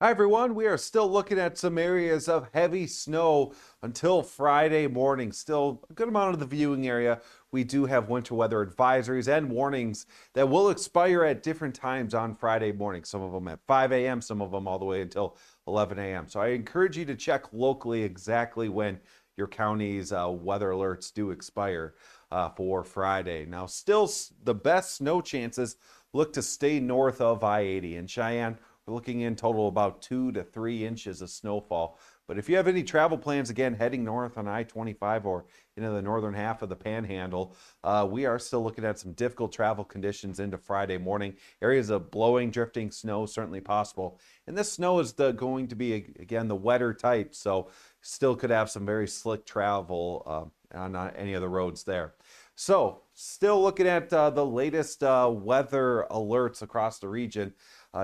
Hi everyone, we are still looking at some areas of heavy snow until Friday morning. Still a good amount of the viewing area. We do have winter weather advisories and warnings that will expire at different times on Friday morning. Some of them at 5 a.m., some of them all the way until 11 a.m. So I encourage you to check locally exactly when your county's weather alerts do expire for Friday. Now, still the best snow chances look to stay north of I-80 in Cheyenne. We're looking in total about 2 to 3 inches of snowfall. But if you have any travel plans, again, heading north on I-25 or into the northern half of the Panhandle, we are still looking at some difficult travel conditions into Friday morning. Areas of blowing, drifting snow certainly possible. And this snow is going to be, again, the wetter type, so still could have some very slick travel on any of the roads there. So, still looking at the latest weather alerts across the region.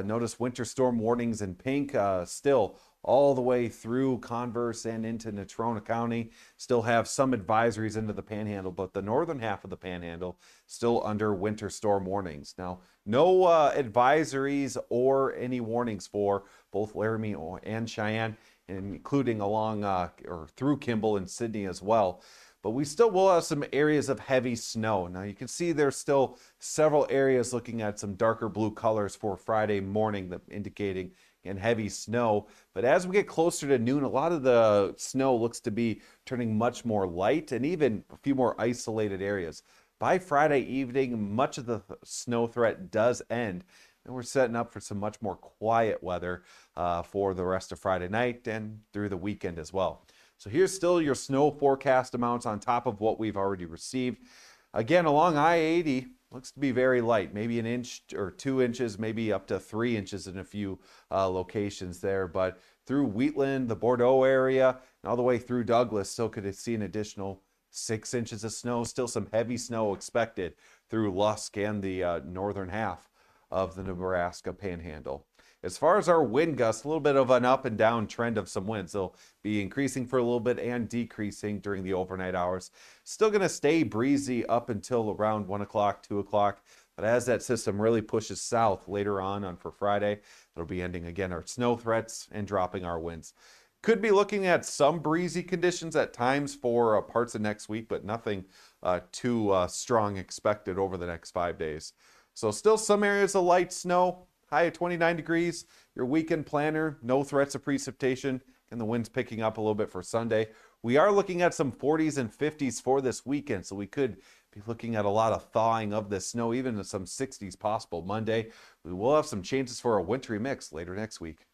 Notice winter storm warnings in pink, still all the way through Converse and into Natrona County. Still have some advisories into the Panhandle, but the northern half of the Panhandle still under winter storm warnings. Now, no advisories or any warnings for both Laramie and Cheyenne, including along or through Kimball and Sydney as well. But we still will have some areas of heavy snow. Now you can see there's still several areas looking at some darker blue colors for Friday morning, indicating again heavy snow. But as we get closer to noon, a lot of the snow looks to be turning much more light and even a few more isolated areas. By Friday evening, much of the snow threat does end. And we're setting up for some much more quiet weather for the rest of Friday night and through the weekend as well. So here's still your snow forecast amounts on top of what we've already received. Again, along I-80, looks to be very light, maybe an inch or 2 inches, maybe up to 3 inches in a few locations there. But through Wheatland, the Bordeaux area, and all the way through Douglas, still could see an additional 6 inches of snow. Still some heavy snow expected through Lusk and the northern half of the Nebraska Panhandle. As far as our wind gusts, a little bit of an up and down trend of some winds. They'll be increasing for a little bit and decreasing during the overnight hours. Still going to stay breezy up until around 1 o'clock, 2 o'clock. But as that system really pushes south later on for Friday, it'll be ending again our snow threats and dropping our winds. Could be looking at some breezy conditions at times for parts of next week, but nothing too strong expected over the next 5 days. So still some areas of light snow, high at 29 degrees. Your weekend planner, no threats of precipitation, and the wind's picking up a little bit for Sunday. We are looking at some 40s and 50s for this weekend, so we could be looking at a lot of thawing of the snow, even some 60s possible Monday. We will have some chances for a wintry mix later next week.